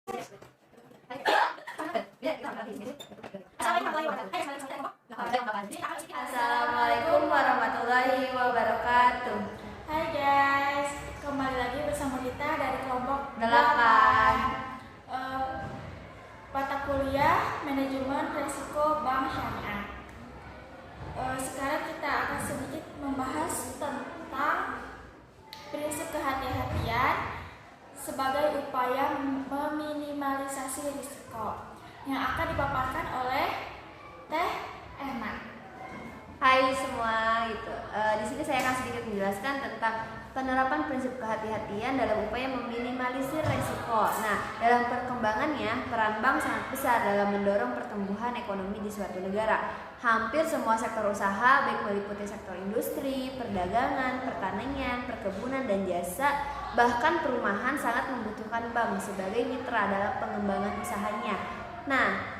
Assalamualaikum warahmatullahi wabarakatuh. Hai guys, kembali lagi bersama kita dari kelompok 8. Mata kuliah Manajemen Resiko Bank Syariah. Sekarang kita akan sedikit membahas tentang prinsip kehati-hatian sebagai upaya meminimalisasi risiko yang akan dipaparkan oleh Teh Erna. Hai semua, di sini saya akan sedikit menjelaskan tentang penerapan prinsip kehati-hatian dalam upaya meminimalisir resiko. Nah, dalam perkembangannya, peran bank sangat besar dalam mendorong pertumbuhan ekonomi di suatu negara. Hampir semua sektor usaha, baik meliputi sektor industri, perdagangan, pertanian, perkebunan, dan jasa, bahkan perumahan sangat membutuhkan bank sebagai mitra dalam pengembangan usahanya. Nah,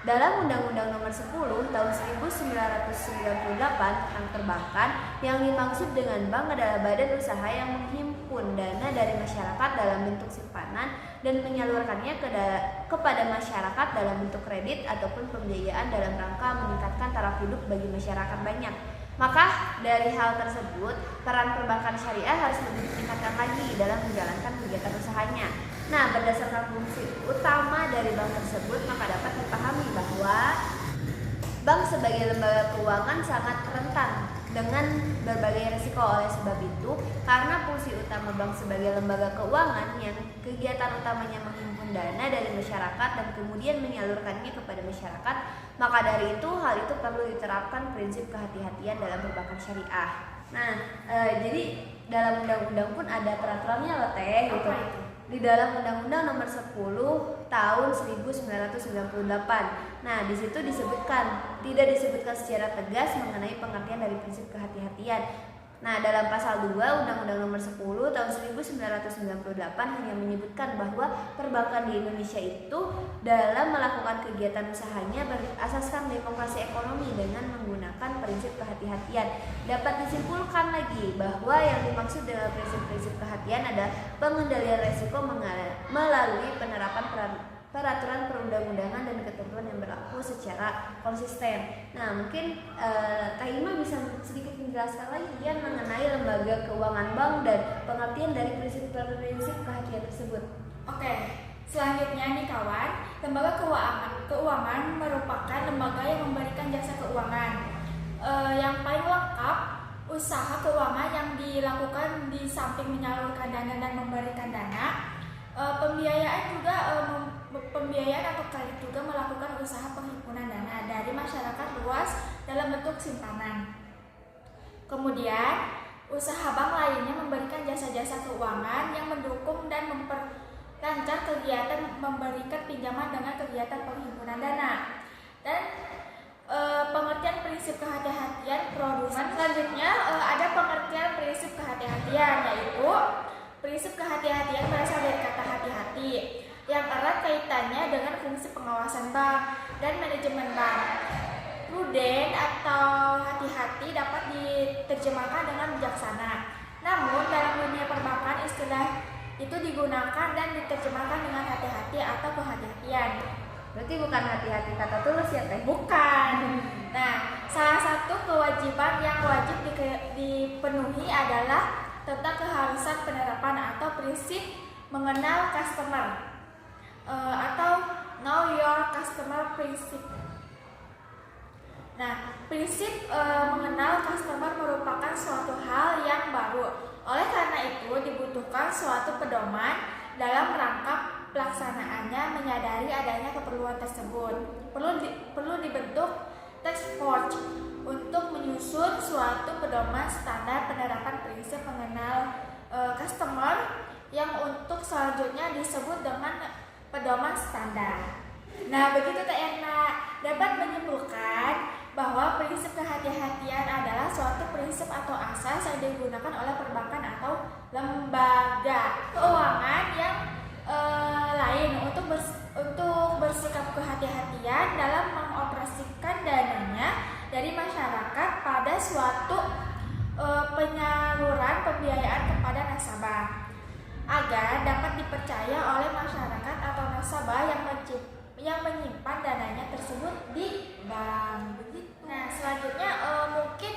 dalam Undang-Undang Nomor 10 Tahun 1998 tentang perbankan, yang dimaksud dengan bank adalah badan usaha yang menghimpun dana dari masyarakat dalam bentuk simpanan dan menyalurkannya kepada masyarakat dalam bentuk kredit ataupun pembiayaan dalam rangka meningkatkan taraf hidup bagi masyarakat banyak. Maka dari hal tersebut, peran perbankan syariah harus lebih ditingkatkan lagi dalam menjalankan kegiatan usahanya. Nah, berdasarkan fungsi utama dari bank tersebut, maka dapat dipahami bahwa bank sebagai lembaga keuangan sangat rentan dengan berbagai risiko. Oleh sebab itu, karena fungsi utama bank sebagai lembaga keuangan yang kegiatan utamanya menghimpun dana dari masyarakat dan kemudian menyalurkannya kepada masyarakat, maka dari itu hal itu perlu diterapkan prinsip kehati-hatian dalam perbankan syariah. Nah, jadi dalam undang-undang pun ada peraturannya loh Teh, gitu. Di dalam Undang-Undang Nomor 10 Tahun 1998. Nah, di situ tidak disebutkan secara tegas mengenai pengertian dari prinsip kehati-hatian. Nah, dalam pasal 2 Undang-Undang Nomor 10 Tahun 1998 hanya menyebutkan bahwa perbankan di Indonesia itu dalam melakukan kegiatan usahanya berasaskan demokrasi ekonomi dengan menggunakan prinsip kehati-hatian. Dapat disimpulkan lagi bahwa yang dimaksud dengan prinsip-prinsip kehatian adalah pengendalian resiko melalui penerapan peraturan perundang-undangan dan ketentuan yang berlaku secara konsisten. Nah, mungkin Teh Ima bisa sedikit menjelaskan lagi ya mengenai lembaga keuangan bank dan pengertian dari prinsip-prinsip kehatian tersebut. Oke, selanjutnya nih kawan, lembaga keuangan merupakan lembaga yang memberikan jasa keuangan yang paling lengkap. Usaha keuangan yang dilakukan di samping menyalurkan dana dan memberikan dana, pembiayaan atau kredit juga melakukan usaha penghimpunan dana dari masyarakat luas dalam bentuk simpanan. Kemudian, usaha bank lainnya memberikan jasa-jasa keuangan yang mendukung dan memperlancar kegiatan memberikan pinjaman dengan kegiatan penghimpunan dana. Dan pengertian prinsip kehati-hatian produsen. Selanjutnya ada pengertian prinsip kehati-hatian, yaitu prinsip kehati-hatian berasal dari kata hati-hati yang erat kaitannya dengan fungsi pengawasan bank dan manajemen bank. Prudent atau hati-hati dapat diterjemahkan dengan bijaksana. Namun dalam dunia perbankan istilah itu digunakan dan diterjemahkan dengan hati-hati atau kehati-hatian. Berarti bukan hati-hati kata tulus ya Teh? Bukan. Nah, salah satu kewajiban yang wajib dipenuhi adalah tentang keharusan penerapan atau prinsip mengenal customer atau know your customer prinsip. Nah, prinsip mengenal customer merupakan suatu hal yang baru. Oleh karena itu dibutuhkan suatu pedoman dalam rangka pelaksanaannya. Menyadari adanya keperluan tersebut, perlu dibentuk task force untuk menyusun suatu pedoman standar penerapan prinsip mengenal customer yang untuk selanjutnya disebut dengan pedoman standar. Nah, begitu Teh Erna, dapat menyimpulkan bahwa prinsip kehati-hatian adalah suatu prinsip atau asas yang digunakan oleh perbankan atau lembaga keuangan yang lain untuk bersikap kehati-hatian dalam mengoperasikan dananya dari masyarakat pada suatu penyaluran pembiayaan kepada nasabah agar dapat dipercaya oleh masyarakat tersebut di bank. Begitu. Nah, selanjutnya mungkin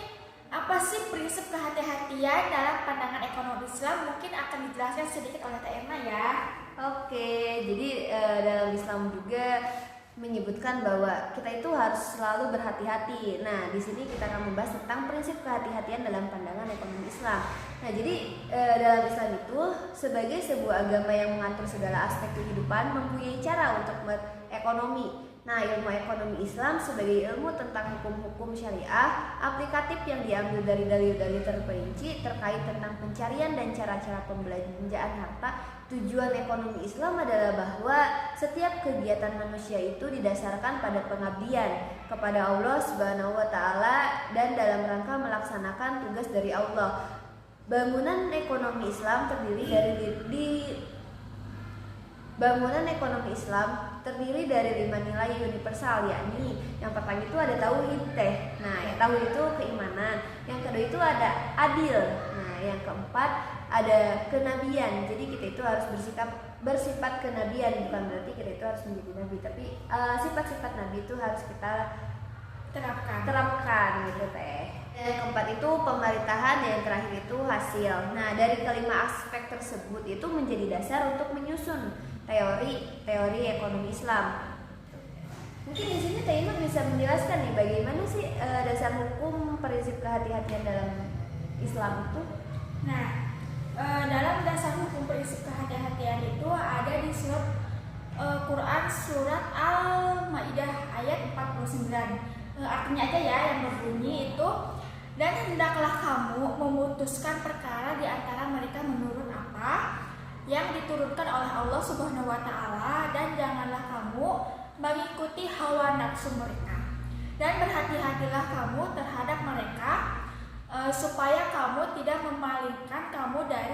apa sih prinsip kehati-hatian dalam pandangan ekonomi Islam? Mungkin akan dijelaskan sedikit oleh Teh Erna ya. Oke, jadi dalam Islam juga menyebutkan bahwa kita itu harus selalu berhati-hati. Nah, di sini kita akan membahas tentang prinsip kehati-hatian dalam pandangan ekonomi Islam. Nah, jadi dalam Islam itu sebagai sebuah agama yang mengatur segala aspek kehidupan mempunyai cara untuk berekonomi. Nah, ilmu ekonomi Islam sebagai ilmu tentang hukum-hukum syariah aplikatif yang diambil dari dalil-dalil terperinci terkait tentang pencarian dan cara-cara pembelanjaan harta. Tujuan ekonomi Islam adalah bahwa setiap kegiatan manusia itu didasarkan pada pengabdian kepada Allah Subhanahu wa taala dan dalam rangka melaksanakan tugas dari Allah. Bangunan ekonomi Islam terdiri dari 5 nilai universal, yakni yang pertama itu ada tauhid teh. Nah, yang tauhid itu keimanan. Yang kedua itu ada adil. Nah, yang keempat ada kenabian. Jadi kita itu harus bersifat kenabian, bukan berarti kita itu harus menjadi nabi, tapi sifat-sifat nabi itu harus kita terapkan gitu teh. Yang keempat itu pemerintahan, dan yang terakhir itu hasil. Nah, dari kelima aspek tersebut itu menjadi dasar untuk menyusun teori ekonomi Islam. Mungkin di sini Teh Ima bisa menjelaskan nih bagaimana sih dasar hukum prinsip kehati-hatian dalam Islam itu? Nah, dalam dasar hukum prinsip kehati-hatian itu ada di surat Quran surat Al-Maidah ayat 49. Artinya aja ya yang berbunyi itu, dan hendaklah kamu memutuskan perkara di antara mereka menurut apa yang diturunkan oleh Allah Subhanahu wa taala, dan janganlah kamu mengikuti hawa nafsu mereka, dan berhati-hatilah kamu terhadap mereka supaya kamu tidak memalingkan kamu dari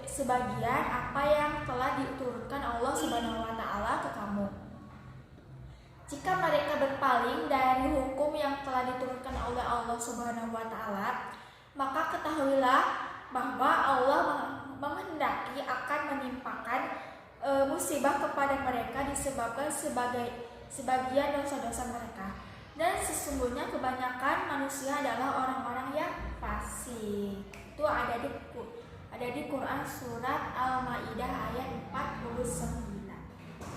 sebagian apa yang telah diturunkan Allah Subhanahu wa taala ke kamu. Jika mereka berpaling dari hukum yang telah diturunkan oleh Allah Subhanahu wa taala, maka ketahuilah bahwa Allah menghendaki akan menimpakan musibah kepada mereka disebabkan sebagian dosa-dosa mereka. Dan sesungguhnya kebanyakan manusia adalah orang-orang yang fasik. Itu ada di Quran surat Al-Maidah ayat 49.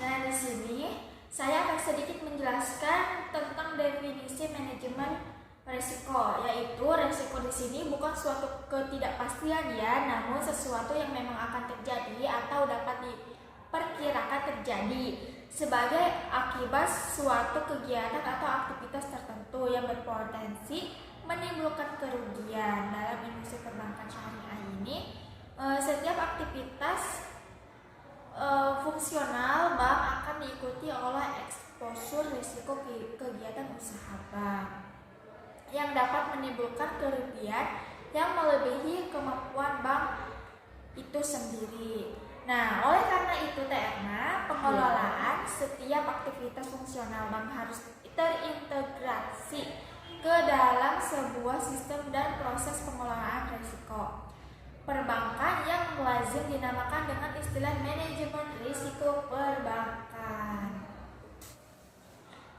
Nah, di sini saya akan sedikit menjelaskan tentang definisi manajemen resiko, yaitu resiko di sini bukan suatu ketidakpastian ya, namun sesuatu yang memang akan terjadi atau dapat diperkirakan terjadi sebagai akibat suatu kegiatan atau aktivitas tertentu yang berpotensi menimbulkan kerugian. Dalam industri perbankan syariah ini, setiap aktivitas fungsional bank akan diikuti oleh eksposur risiko kegiatan usaha bank yang dapat menimbulkan kerugian yang melebihi kemampuan bank itu sendiri. Nah, oleh karena itu Teh Erna, pengelolaan setiap aktivitas fungsional bank harus terintegrasi ke dalam sebuah sistem dan proses pengelolaan risiko perbankan yang lazim dinamakan dengan istilah manajemen risiko perbankan.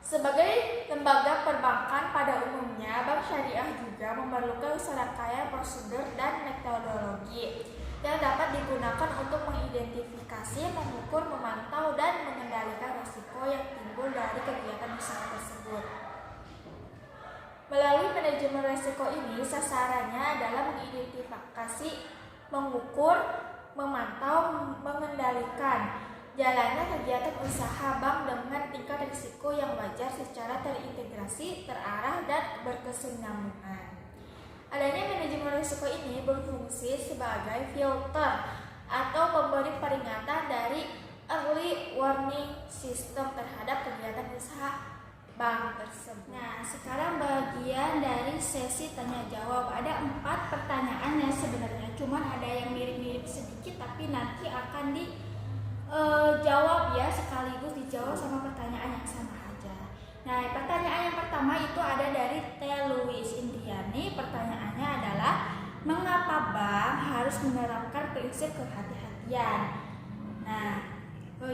Sebagai lembaga perbankan pada umumnya, bank syariah juga memerlukan serangkaian prosedur dan metodologi yang dapat digunakan untuk mengidentifikasi, mengukur, memantau, dan mengendalikan risiko yang timbul dari kegiatan usaha tersebut. Melalui manajemen risiko ini, sasarannya adalah mengidentifikasi, mengukur, memantau, mengendalikan jalannya kegiatan usaha bank dengan tingkat risiko yang wajar secara terintegrasi, terarah, dan berkesinambungan. Adanya manajemen risiko ini berfungsi sebagai filter atau pemberi peringatan dari early warning system terhadap kegiatan usaha bank tersebut. Nah, sekarang bagian dari sesi tanya jawab. Ada 4 pertanyaan yang sebenarnya, cuman ada yang mirip-mirip sedikit, tapi nanti akan jawab ya, sekaligus dijawab sama pertanyaan yang sama aja. Nah, pertanyaan yang pertama itu ada dari Teh Louis Indiani. Pertanyaannya adalah, mengapa bank harus menerapkan prinsip kehati-hatian? Nah,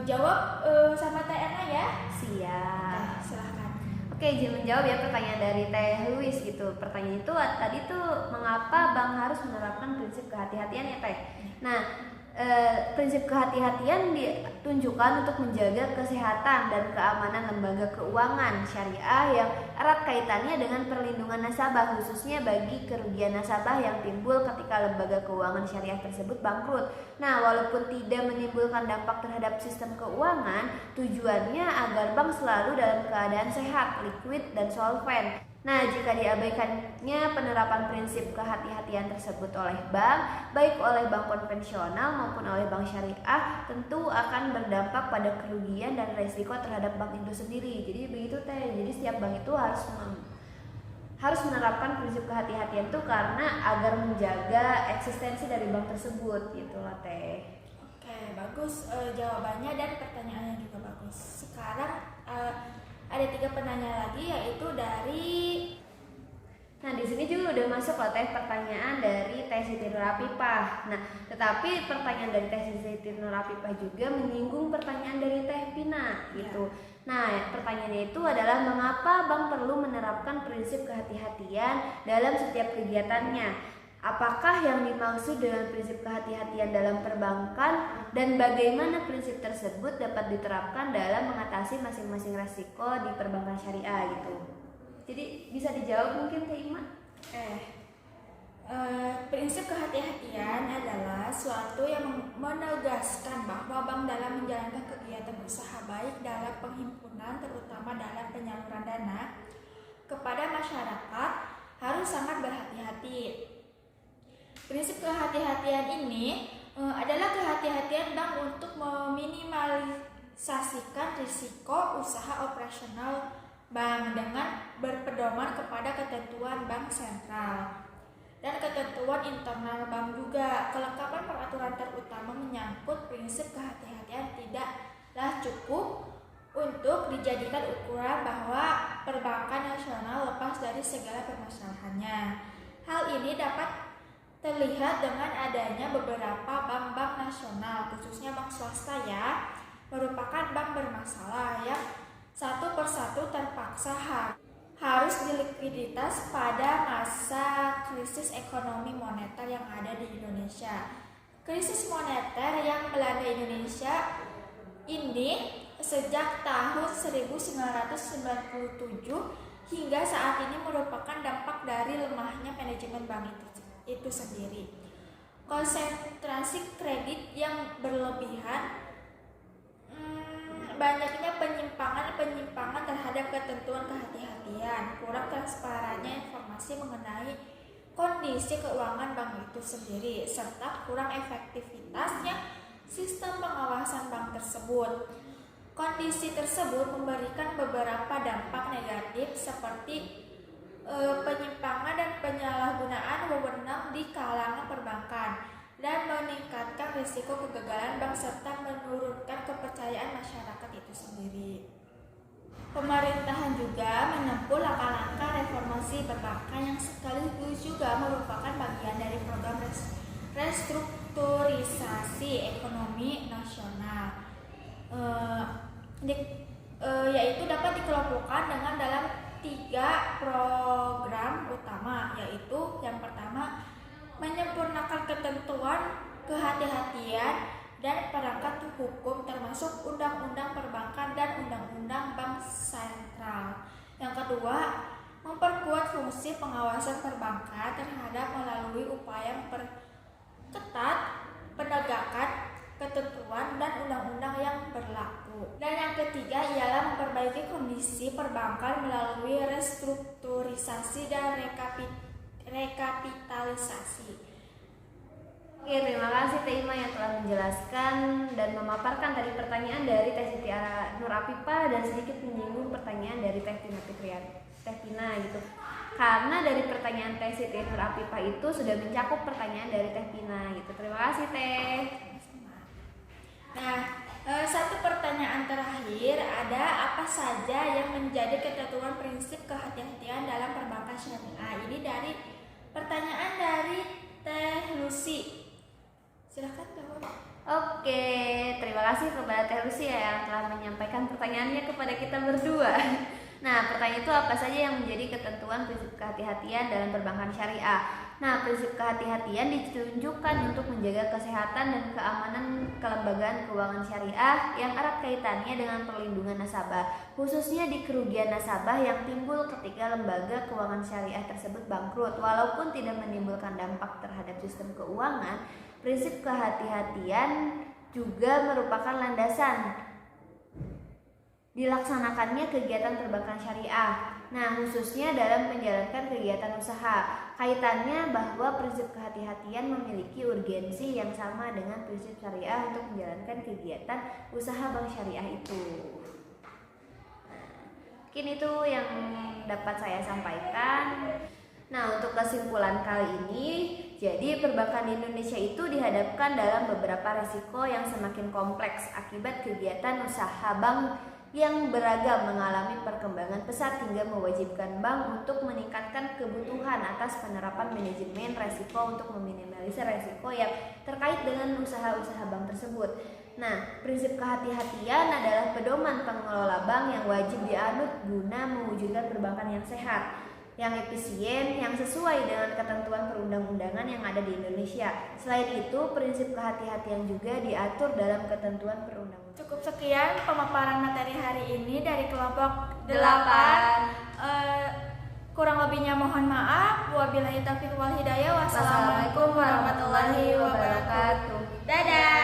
jawab sama Teh Erna ya. Siap. Silahkan. Oke, izin menjawab ya pertanyaan dari Teh Luis gitu. Pertanyaan itu tadi tuh mengapa bank harus menerapkan prinsip kehati-hatian ya Teh? Nah, prinsip kehati-hatian ditunjukkan untuk menjaga kesehatan dan keamanan lembaga keuangan syariah yang erat kaitannya dengan perlindungan nasabah, khususnya bagi kerugian nasabah yang timbul ketika lembaga keuangan syariah tersebut bangkrut. Nah, walaupun tidak menimbulkan dampak terhadap sistem keuangan, tujuannya agar bank selalu dalam keadaan sehat, liquid, dan solven. Nah, jika diabaikannya penerapan prinsip kehati-hatian tersebut oleh bank, baik oleh bank konvensional maupun oleh bank syariah, tentu akan berdampak pada kerugian dan resiko terhadap bank itu sendiri. Jadi begitu Teh. Jadi setiap bank itu harus menerapkan prinsip kehati-hatian itu karena agar menjaga eksistensi dari bank tersebut gitu lah Teh. Oke, bagus jawabannya dan pertanyaannya juga bagus. Sekarang ada 3 penanya lagi, yaitu dari. Nah, di sini juga udah masuk loh Teh pertanyaan dari Teh Siti Nurapipah. Nah, tetapi pertanyaan dari Teh Siti Nurapipah juga menyinggung pertanyaan dari Teh Pina gitu. Nah, pertanyaannya itu adalah mengapa bank perlu menerapkan prinsip kehati-hatian dalam setiap kegiatannya? Apakah yang dimaksud dengan prinsip kehati-hatian dalam perbankan dan bagaimana prinsip tersebut dapat diterapkan dalam mengatasi masing-masing resiko di perbankan syariah gitu. Jadi bisa dijawab mungkin Teh Ima? Prinsip kehati-hatian adalah suatu yang menegaskan bahwa bank dalam menjalankan kegiatan usaha baik dalam penghimpunan, terutama dalam penyaluran dana kepada masyarakat, harus sangat berhati-hati. Prinsip kehati-hatian ini adalah kehati-hatian bank untuk meminimalisasikan risiko usaha operasional bank dengan berpedoman kepada ketentuan bank sentral dan ketentuan internal bank juga. Kelengkapan peraturan terutama menyangkut prinsip kehati-hatian tidaklah cukup untuk dijadikan ukuran bahwa perbankan nasional lepas dari segala permasalahannya. Hal ini dapat terlihat dengan adanya beberapa bank-bank nasional, khususnya bank swasta ya, merupakan bank bermasalah yang satu persatu terpaksa harus dilikuiditas pada masa krisis ekonomi moneter yang ada di Indonesia. Krisis moneter yang melanda Indonesia ini sejak tahun 1997 hingga saat ini merupakan dampak dari lemahnya manajemen bank itu sendiri. Konsentrasi kredit yang berlebihan, banyaknya penyimpangan terhadap ketentuan kehati-hatian, kurang transparannya informasi mengenai kondisi keuangan bank itu sendiri, serta kurang efektivitasnya sistem pengawasan bank tersebut. Kondisi tersebut memberikan beberapa dampak negatif seperti penyimpangan dan penyalahgunaan wewenang di kalangan perbankan dan meningkatkan risiko kegagalan bank serta menurunkan kepercayaan masyarakat itu sendiri. Pemerintahan juga menempuh langkah-langkah reformasi perbankan yang sekaligus juga merupakan bagian dari program restrukturisasi ekonomi nasional, yaitu dapat dikelompokkan dengan dalam 3 program utama, yaitu yang pertama menyempurnakan ketentuan kehati-hatian dan perangkat hukum termasuk Undang-Undang Perbankan dan Undang-Undang Bank Sentral. Yang kedua, memperkuat fungsi pengawasan perbankan terhadap melalui upaya memperketat penegakan ketentuan dan undang-undang yang berlaku. Dan yang ketiga ialah memperbaiki kondisi perbankan melalui restrukturisasi dan rekapitalisasi. Oke, terima kasih Teh Ima yang telah menjelaskan dan memaparkan tadi pertanyaan dari Teh Siti Nurapipah dan sedikit menyinggung pertanyaan dari Teh Pina gitu. Karena dari pertanyaan Teh Siti Nurapipah itu sudah mencakup pertanyaan dari Teh Pina gitu. Terima kasih Teh. Nah, satu pertanyaan terakhir, ada apa saja yang menjadi ketentuan prinsip kehati-hatian dalam perbankan syariah? Ini dari pertanyaan dari Teh Lucy. Silakan Teh. Oke, terima kasih kepada Teh Lucy yang telah menyampaikan pertanyaannya kepada kita berdua. Nah, pertanyaan itu apa saja yang menjadi ketentuan prinsip kehati-hatian dalam perbankan syariah? Nah, prinsip kehati-hatian ditunjukkan untuk menjaga kesehatan dan keamanan kelembagaan keuangan syariah yang erat kaitannya dengan perlindungan nasabah, khususnya di kerugian nasabah yang timbul ketika lembaga keuangan syariah tersebut bangkrut. Walaupun tidak menimbulkan dampak terhadap sistem keuangan, prinsip kehati-hatian juga merupakan landasan dilaksanakannya kegiatan perbankan syariah. Nah, khususnya dalam menjalankan kegiatan usaha. Kaitannya bahwa prinsip kehati-hatian memiliki urgensi yang sama dengan prinsip syariah untuk menjalankan kegiatan usaha bank syariah itu. Mungkin itu yang dapat saya sampaikan. Nah, untuk kesimpulan kali ini, jadi perbankan di Indonesia itu dihadapkan dalam beberapa risiko yang semakin kompleks akibat kegiatan usaha bank yang beragam mengalami perkembangan pesat hingga mewajibkan bank untuk meningkatkan kebutuhan atas penerapan manajemen resiko untuk meminimalisir resiko yang terkait dengan usaha-usaha bank tersebut. Nah, prinsip kehati-hatian adalah pedoman pengelola bank yang wajib dianut guna mewujudkan perbankan yang sehat, yang efisien, yang sesuai dengan ketentuan perundang-undangan yang ada di Indonesia. Selain itu, prinsip kehati-hatian juga diatur dalam ketentuan perundang-undangan. Cukup sekian pemaparan materi hari ini dari kelompok 8. 8. Kurang lebihnya mohon maaf. Wabillahi taufiq wal hidayah. Wassalamualaikum warahmatullahi wabarakatuh. Dadah.